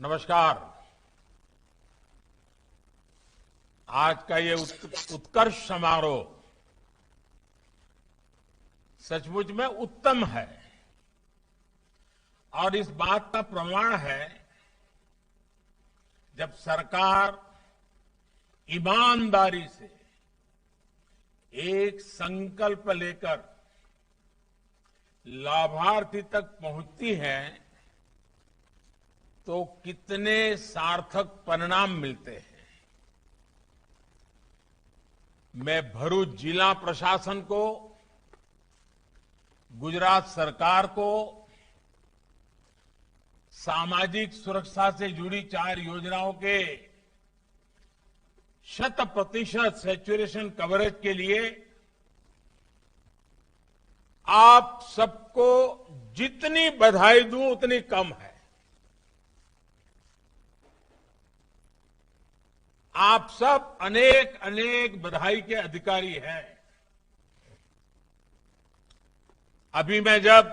नमस्कार। आज का ये उत्कर्ष समारोह सचमुच में उत्तम है और इस बात का प्रमाण है जब सरकार ईमानदारी से एक संकल्प लेकर लाभार्थी तक पहुंचती है तो कितने सार्थक परिणाम मिलते हैं। मैं भरूच जिला प्रशासन को, गुजरात सरकार को, सामाजिक सुरक्षा से जुड़ी 4 योजनाओं के 100% सैचुरेशन कवरेज के लिए आप सबको जितनी बधाई दूं उतनी कम है। आप सब अनेक अनेक बधाई के अधिकारी हैं। अभी मैं जब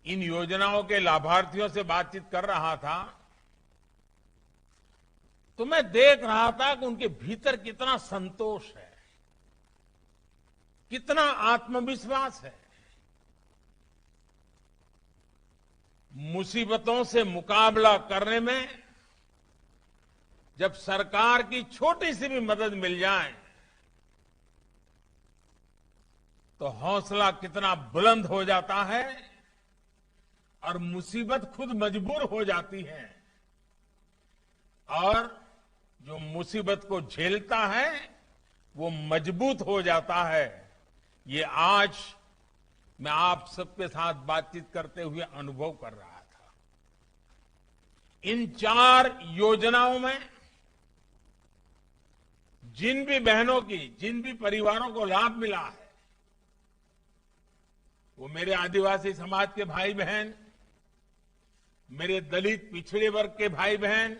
इन योजनाओं के लाभार्थियों से बातचीत कर रहा था तो मैं देख रहा था कि उनके भीतर कितना संतोष है, कितना आत्मविश्वास है। मुसीबतों से मुकाबला करने में जब सरकार की छोटी सी भी मदद मिल जाए तो हौसला कितना बुलंद हो जाता है और मुसीबत खुद मजबूर हो जाती है और जो मुसीबत को झेलता है वो मजबूत हो जाता है। ये आज मैं आप सबके साथ बातचीत करते हुए अनुभव कर रहा था। इन 4 योजनाओं में जिन भी बहनों की, जिन भी परिवारों को लाभ मिला है वो मेरे आदिवासी समाज के भाई बहन, मेरे दलित पिछड़े वर्ग के भाई बहन,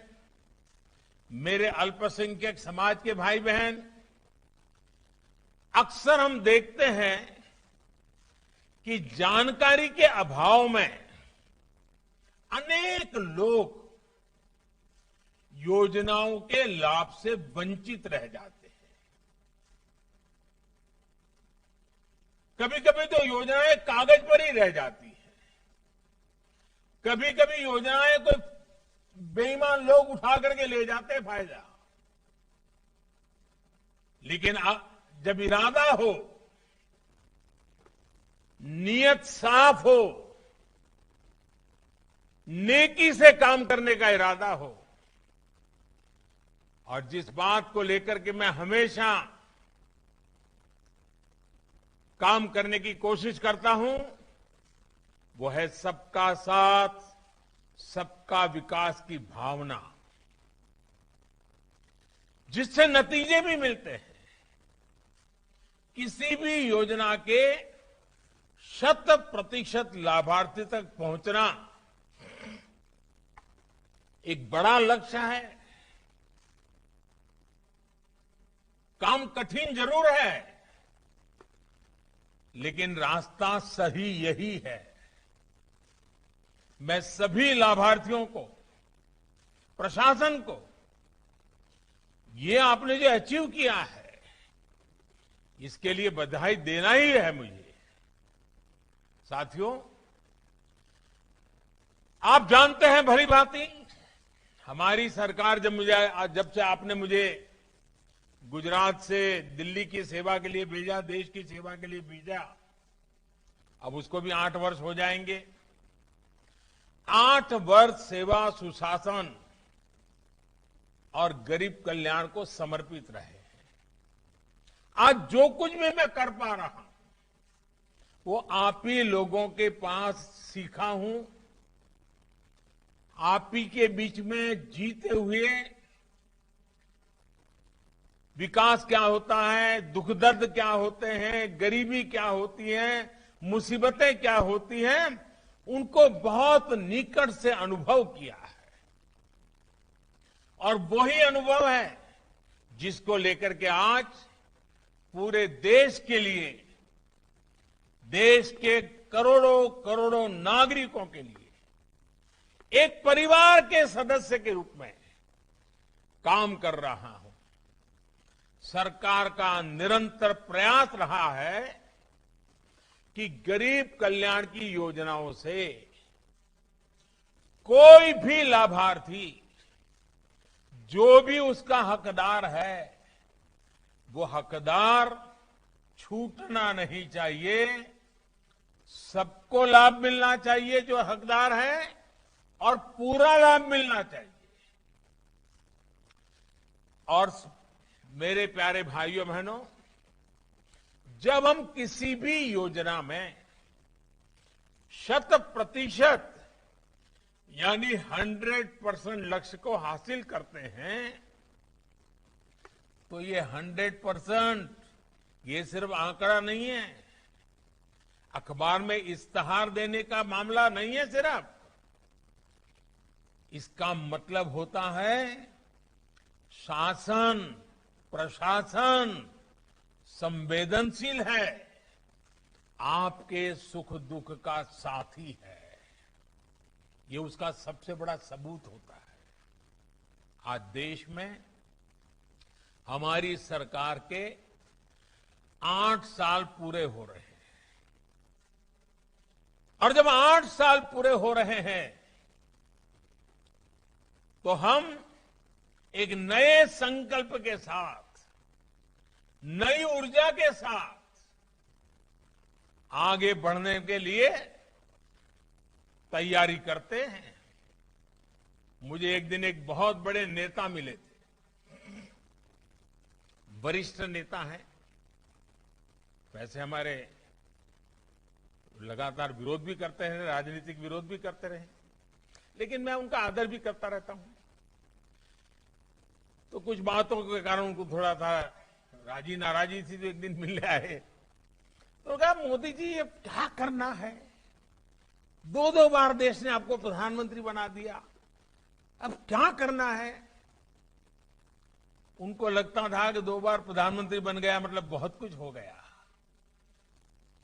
मेरे अल्पसंख्यक समाज के भाई बहन। अक्सर हम देखते हैं कि जानकारी के अभाव में अनेक लोग योजनाओं के लाभ से वंचित रह जाते हैं। कभी कभी तो योजनाएं कागज पर ही रह जाती हैं। कभी कभी योजनाएं कोई बेईमान लोग उठा करके ले जाते हैं फायदा। लेकिन जब इरादा हो, नियत साफ हो, नेकी से काम करने का इरादा हो, और जिस बात को लेकर के मैं हमेशा काम करने की कोशिश करता हूं वो है सबका साथ, सबका विकास की भावना, जिससे नतीजे भी मिलते हैं। किसी भी योजना के 100% लाभार्थी तक पहुंचना एक बड़ा लक्ष्य है। काम कठिन जरूर है लेकिन रास्ता सही यही है। मैं सभी लाभार्थियों को, प्रशासन को, ये आपने जो अचीव किया है इसके लिए बधाई देना ही है मुझे। साथियों, आप जानते हैं भली भांति हमारी सरकार जब से आपने मुझे गुजरात से दिल्ली की सेवा के लिए भेजा, देश की सेवा के लिए भेजा, अब उसको भी 8 वर्ष हो जाएंगे। 8 वर्ष सेवा, सुशासन और गरीब कल्याण को समर्पित रहे हैं। आज जो कुछ भी मैं कर पा रहा हूं वो आप ही लोगों के पास सीखा हूं, आप ही के बीच में जीते हुए विकास क्या होता है, दुख दर्द क्या होते हैं, गरीबी क्या होती है, मुसीबतें क्या होती हैं, उनको बहुत निकट से अनुभव किया है। और वही अनुभव है जिसको लेकर के आज पूरे देश के लिए, देश के करोड़ों करोड़ों नागरिकों के लिए एक परिवार के सदस्य के रूप में काम कर रहा हूं। सरकार का निरंतर प्रयास रहा है कि गरीब कल्याण की योजनाओं से कोई भी लाभार्थी, जो भी उसका हकदार है, वो हकदार छूटना नहीं चाहिए। सबको लाभ मिलना चाहिए जो हकदार है, और पूरा लाभ मिलना चाहिए। और मेरे प्यारे भाइयों बहनों, जब हम किसी भी योजना में 100% यानी 100% लक्ष्य को हासिल करते हैं, तो ये 100% ये सिर्फ आंकड़ा नहीं है, अखबार में इश्तहार देने का मामला नहीं है सिर्फ। इसका मतलब होता है शासन, प्रशासन संवेदनशील है, आपके सुख दुख का साथी है। ये उसका सबसे बड़ा सबूत होता है। आज देश में हमारी सरकार के 8 साल पूरे हो रहे हैं, और जब 8 साल पूरे हो रहे हैं तो हम एक नए संकल्प के साथ, नई ऊर्जा के साथ आगे बढ़ने के लिए तैयारी करते हैं। मुझे एक दिन एक बहुत बड़े नेता मिले थे, वरिष्ठ नेता हैं। वैसे हमारे लगातार विरोध भी करते हैं, राजनीतिक विरोध भी करते रहे, लेकिन मैं उनका आदर भी करता रहता हूं। तो कुछ बातों के कारण उनको थोड़ा सा राजी नाराजी थी, तो एक दिन मिलने आए तो कहा, मोदी जी ये क्या करना है, 2 बार देश ने आपको प्रधानमंत्री बना दिया, अब क्या करना है। उनको लगता था कि 2 बार प्रधानमंत्री बन गया मतलब बहुत कुछ हो गया।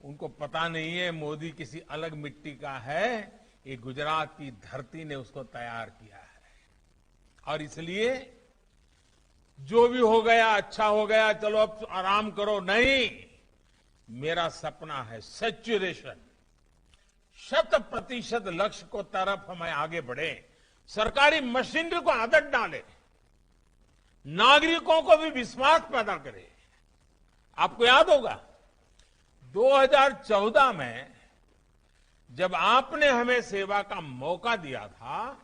उनको पता नहीं है मोदी किसी अलग मिट्टी का है, ये गुजरात की धरती ने उसको तैयार किया है। और इसलिए जो भी हो गया अच्छा हो गया, चलो अब आराम करो, नहीं, मेरा सपना है सैचुरेशन, 100% लक्ष्य को तरफ हमें आगे बढ़े, सरकारी मशीनरी को आदत डाले, नागरिकों को भी विश्वास पैदा करे। आपको याद होगा 2014 में जब आपने हमें सेवा का मौका दिया था,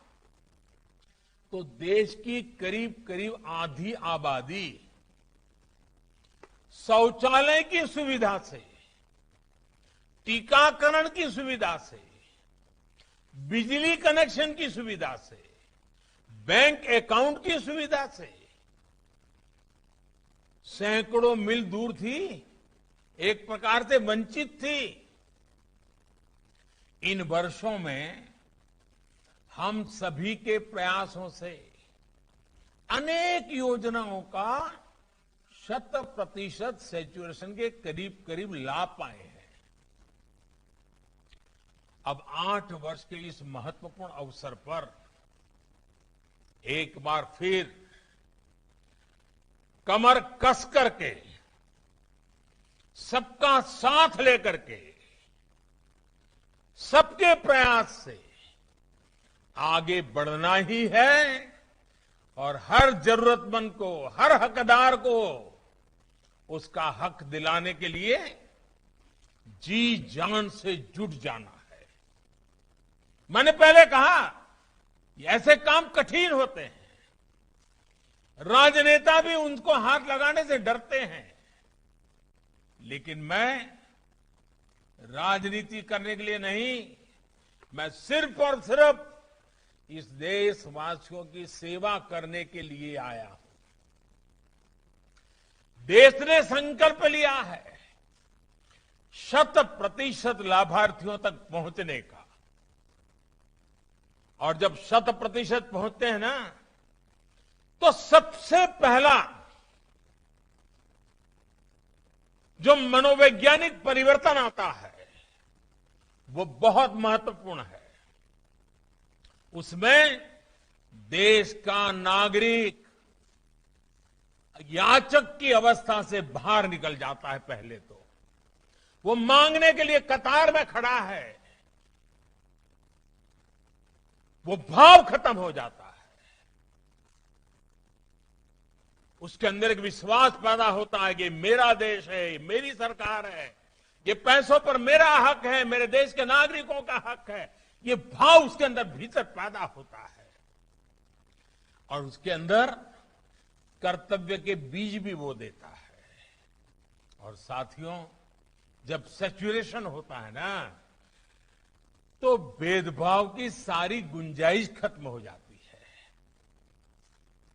तो देश की करीब करीब आधी आबादी शौचालय की सुविधा से, टीकाकरण की सुविधा से, बिजली कनेक्शन की सुविधा से, बैंक अकाउंट की सुविधा से सैकड़ों मील दूर थी, एक प्रकार से वंचित थी। इन वर्षों में हम सभी के प्रयासों से अनेक योजनाओं का 100% सैचुरेशन के करीब करीब लाभ पाए हैं। अब 8 वर्ष के इस महत्वपूर्ण अवसर पर एक बार फिर कमर कस करके, सबका साथ लेकर के, सबके प्रयास से आगे बढ़ना ही है, और हर जरूरतमंद को, हर हकदार को उसका हक दिलाने के लिए जी जान से जुट जाना है। मैंने पहले कहा, ऐसे काम कठिन होते हैं, राजनेता भी उनको हाथ लगाने से डरते हैं, लेकिन मैं राजनीति करने के लिए नहीं, मैं सिर्फ और सिर्फ इस देशवासियों की सेवा करने के लिए आया हूं। देश ने संकल्प लिया है 100% लाभार्थियों तक पहुंचने का, और जब 100% पहुंचते हैं ना, तो सबसे पहला जो मनोवैज्ञानिक परिवर्तन आता है वो बहुत महत्वपूर्ण है। उसमें देश का नागरिक याचक की अवस्था से बाहर निकल जाता है। पहले तो वो मांगने के लिए कतार में खड़ा है, वो भाव खत्म हो जाता है। उसके अंदर एक विश्वास पैदा होता है कि मेरा देश है, मेरी सरकार है, ये पैसों पर मेरा हक है, मेरे देश के नागरिकों का हक है। ये भाव उसके अंदर भीतर पैदा होता है और उसके अंदर कर्तव्य के बीज भी वो देता है। और साथियों, जब सैचुरेशन होता है ना, तो भेदभाव की सारी गुंजाइश खत्म हो जाती है।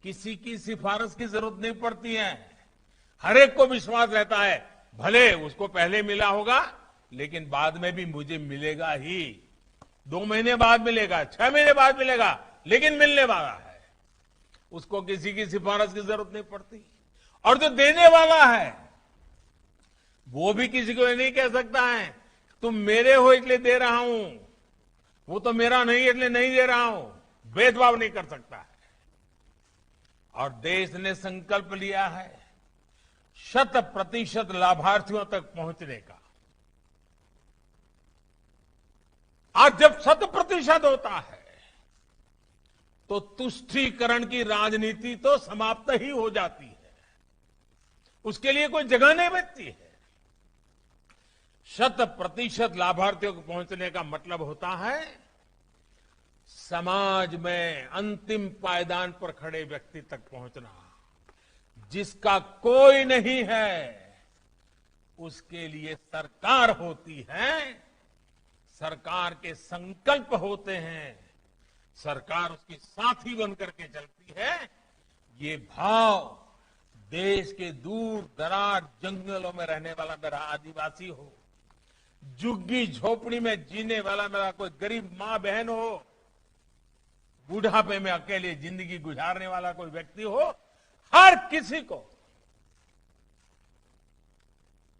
किसी की सिफारिश की जरूरत नहीं पड़ती है। हर एक को विश्वास रहता है, भले उसको पहले मिला होगा लेकिन बाद में भी मुझे मिलेगा ही। 2 महीने बाद मिलेगा, 6 महीने बाद मिलेगा, लेकिन मिलने वाला है। उसको किसी की सिफारिश की जरूरत नहीं पड़ती। और जो देने वाला है वो भी किसी को नहीं कह सकता है तुम मेरे हो इसलिए दे रहा हूं, वो तो मेरा नहीं है इसलिए नहीं दे रहा हूं। भेदभाव नहीं कर सकता है। और देश ने संकल्प लिया है 100% लाभार्थियों तक पहुंचने का। आज जब 100% होता है तो तुष्टीकरण की राजनीति तो समाप्त ही हो जाती है, उसके लिए कोई जगह नहीं बचती है। 100% लाभार्थियों को पहुंचने का मतलब होता है समाज में अंतिम पायदान पर खड़े व्यक्ति तक पहुंचना। जिसका कोई नहीं है उसके लिए सरकार होती है, सरकार के संकल्प होते हैं, सरकार उसकी साथी बनकर के चलती है। ये भाव देश के दूर दराज जंगलों में रहने वाला मेरा आदिवासी हो, झुग्गी झोपड़ी में जीने वाला मेरा कोई गरीब मां बहन हो, बुढ़ापे में अकेले जिंदगी गुजारने वाला कोई व्यक्ति हो, हर किसी को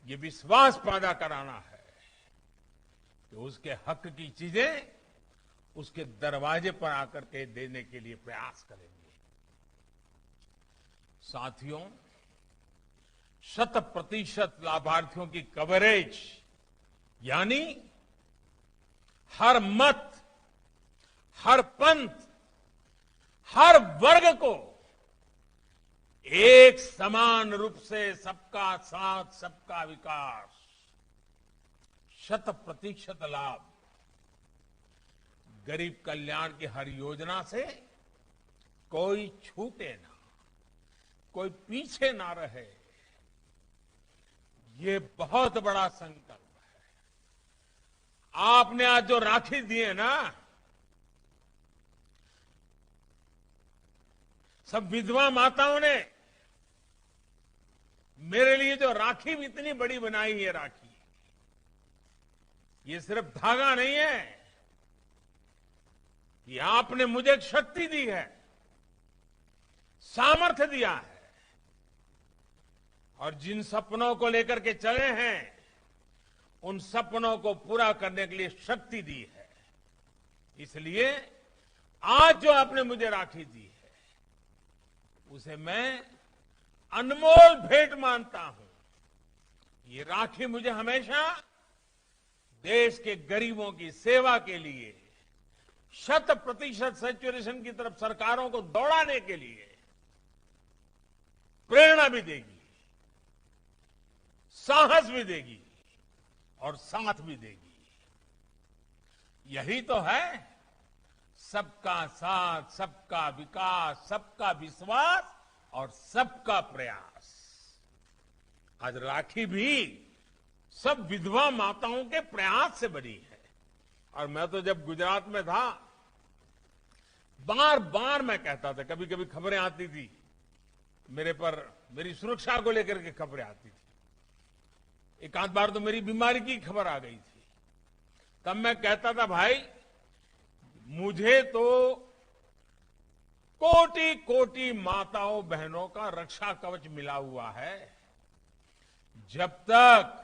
ये विश्वास पैदा कराना है कि उसके हक की चीजें उसके दरवाजे पर आकर के देने के लिए प्रयास करेंगे। साथियों, 100% लाभार्थियों की कवरेज यानी हर मत, हर पंथ, हर वर्ग को एक समान रूप से सबका साथ, सबका विकास, 100% लाभ, गरीब कल्याण की हर योजना से कोई छूटे ना, कोई पीछे ना रहे, ये बहुत बड़ा संकल्प है। आपने आज जो राखी दिए ना, सब विधवा माताओं ने मेरे लिए जो राखी भी इतनी बड़ी बनाई है, राखी ये सिर्फ धागा नहीं है, ये आपने मुझे एक शक्ति दी है, सामर्थ्य दिया है, और जिन सपनों को लेकर के चले हैं उन सपनों को पूरा करने के लिए शक्ति दी है। इसलिए आज जो आपने मुझे राखी दी है उसे मैं अनमोल भेंट मानता हूं। ये राखी मुझे हमेशा देश के गरीबों की सेवा के लिए 100% सैचुरेशन की तरफ सरकारों को दौड़ाने के लिए प्रेरणा भी देगी, साहस भी देगी और साथ भी देगी। यही तो है सबका साथ, सबका विकास, सबका विश्वास और सबका प्रयास। आज राखी भी सब विधवा माताओं के प्रयास से बनी है। और मैं तो जब गुजरात में था, बार बार मैं कहता था, कभी कभी खबरें आती थी मेरे पर, मेरी सुरक्षा को लेकर के खबरें आती थी। एक आध बार तो मेरी बीमारी की खबर आ गई थी। तब मैं कहता था, भाई मुझे तो कोटि कोटि माताओं बहनों का रक्षा कवच मिला हुआ है। जब तक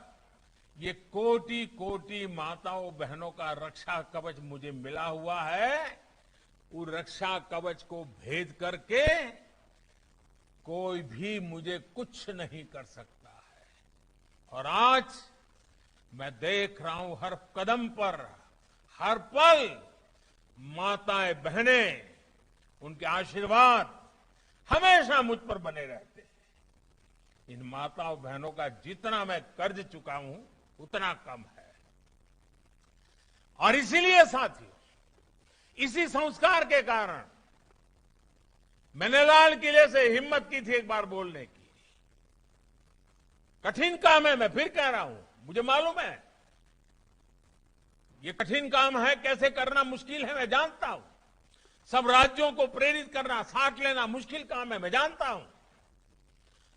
ये कोटि कोटि माताओं बहनों का रक्षा कवच मुझे मिला हुआ है, उस रक्षा कवच को भेद करके कोई भी मुझे कुछ नहीं कर सकता है। और आज मैं देख रहा हूं हर कदम पर, हर पल माताएं बहनें, उनके आशीर्वाद हमेशा मुझ पर बने रहते हैं। इन माताओं बहनों का जितना मैं कर्ज चुका हूं उतना कम है। और इसीलिए साथियों, इसी संस्कार के कारण मैंने लाल किले से हिम्मत की थी एक बार बोलने की। कठिन काम है, मैं फिर कह रहा हूं, मुझे मालूम है ये कठिन काम है, कैसे करना मुश्किल है, मैं जानता हूं। सब राज्यों को प्रेरित करना, साथ लेना मुश्किल काम है, मैं जानता हूं।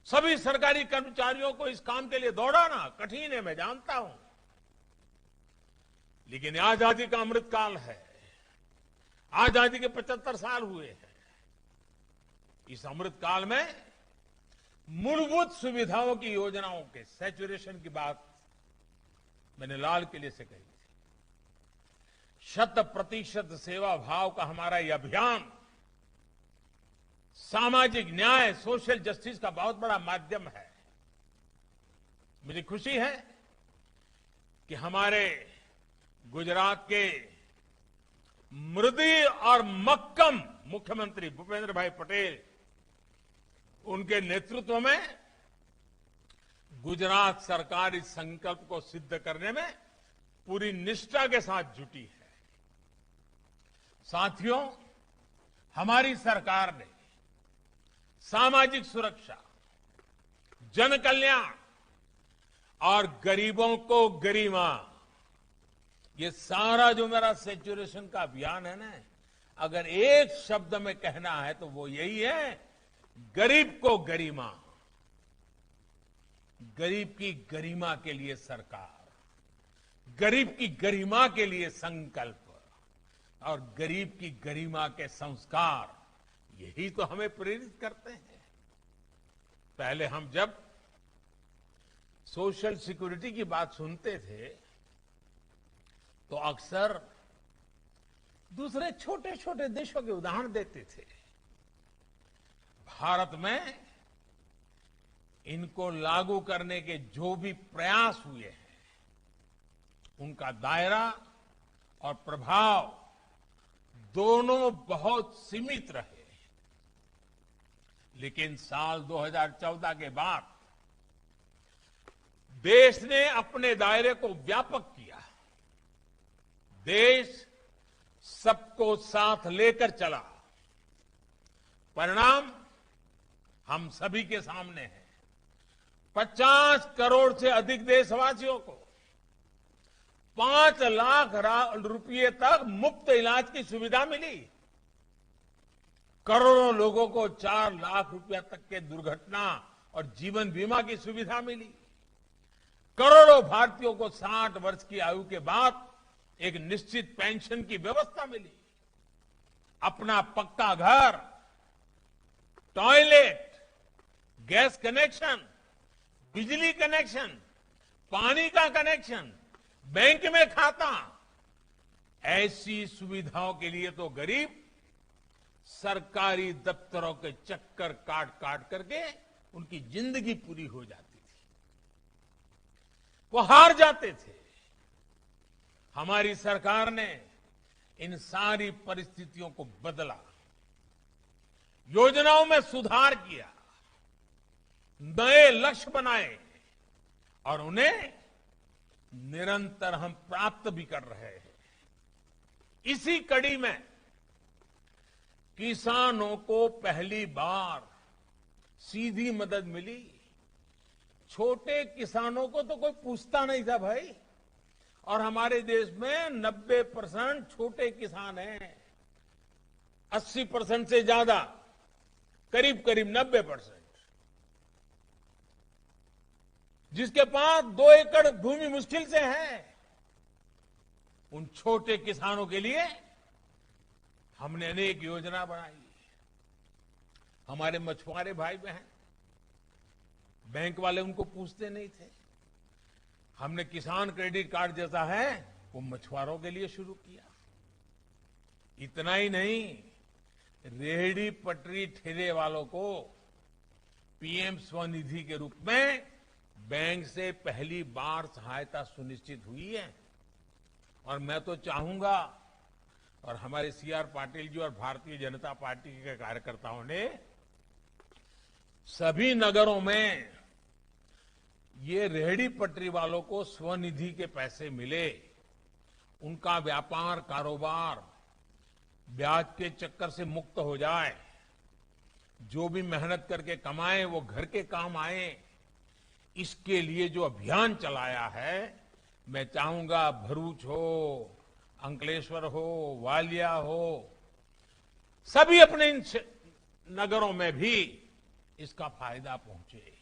सभी सरकारी कर्मचारियों को इस काम के लिए दौड़ाना कठिन है, मैं जानता हूं। लेकिन आजादी का अमृतकाल है, आजादी के 75 साल हुए हैं। इस अमृतकाल में मूलभूत सुविधाओं की योजनाओं के सैचुरेशन की बात मैंने लाल किले से कही थी। 100% सेवा भाव का हमारा यह अभियान सामाजिक न्याय, सोशल जस्टिस का बहुत बड़ा माध्यम है। मुझे खुशी है कि हमारे गुजरात के मृदु और मक्कम मुख्यमंत्री भूपेंद्र भाई पटेल, उनके नेतृत्व में गुजरात सरकार इस संकल्प को सिद्ध करने में पूरी निष्ठा के साथ जुटी है। साथियों, हमारी सरकार ने सामाजिक सुरक्षा, जन कल्याण और गरीबों को गरिमा, ये सारा जो मेरा सैचुरेशन का अभियान है ना, अगर एक शब्द में कहना है तो वो यही है, गरीब को गरिमा। गरीब की गरिमा के लिए सरकार, गरीब की गरिमा के लिए संकल्प और गरीब की गरिमा के संस्कार, यही तो हमें प्रेरित करते हैं। पहले हम जब सोशल सिक्योरिटी की बात सुनते थे तो अक्सर दूसरे छोटे छोटे देशों के उदाहरण देते थे। भारत में इनको लागू करने के जो भी प्रयास हुए हैं, उनका दायरा और प्रभाव दोनों बहुत सीमित रहे। लेकिन साल 2014 के बाद देश ने अपने दायरे को व्यापक किया। देश सबको साथ लेकर चला। परिणाम हम सभी के सामने है। 50 करोड़ से अधिक देशवासियों को 5 लाख रुपये तक मुफ्त इलाज की सुविधा मिली। करोड़ों लोगों को 4 लाख रुपया तक के दुर्घटना और जीवन बीमा की सुविधा मिली। करोड़ों भारतीयों को 60 वर्ष की आयु के बाद एक निश्चित पेंशन की व्यवस्था मिली। अपना पक्का घर, टॉयलेट, गैस कनेक्शन, बिजली कनेक्शन, पानी का कनेक्शन, बैंक में खाता, ऐसी सुविधाओं के लिए तो गरीब सरकारी दफ्तरों के चक्कर काट काट करके उनकी जिंदगी पूरी हो जाती थी, वो हार जाते थे। हमारी सरकार ने इन सारी परिस्थितियों को बदला, योजनाओं में सुधार किया, नए लक्ष्य बनाए और उन्हें निरंतर हम प्राप्त भी कर रहे हैं। इसी कड़ी में किसानों को पहली बार सीधी मदद मिली। छोटे किसानों को तो कोई पूछता नहीं था भाई, और हमारे देश में 90% छोटे किसान हैं, 80% से ज्यादा, करीब करीब 90%, जिसके पास 2 एकड़ भूमि मुश्किल से है। उन छोटे किसानों के लिए हमने अनेक योजना बनाई। हमारे मछुआरे भाई बहन, बैंक वाले उनको पूछते नहीं थे। हमने किसान क्रेडिट कार्ड जैसा है वो मछुआरों के लिए शुरू किया। इतना ही नहीं, रेहड़ी पटरी ठेले वालों को पीएम स्वनिधि के रूप में बैंक से पहली बार सहायता सुनिश्चित हुई है। और मैं तो चाहूंगा, और हमारे सीआर पाटिल जी और भारतीय जनता पार्टी के कार्यकर्ताओं ने सभी नगरों में ये रेहड़ी पटरी वालों को स्वनिधि के पैसे मिले, उनका व्यापार कारोबार ब्याज के चक्कर से मुक्त हो जाए, जो भी मेहनत करके कमाए वो घर के काम आए। इसके लिए जो अभियान चलाया है, मैं चाहूंगा भरूच हो, अंकलेश्वर हो, वालिया हो, सभी अपने इन नगरों में भी इसका फायदा पहुंचे।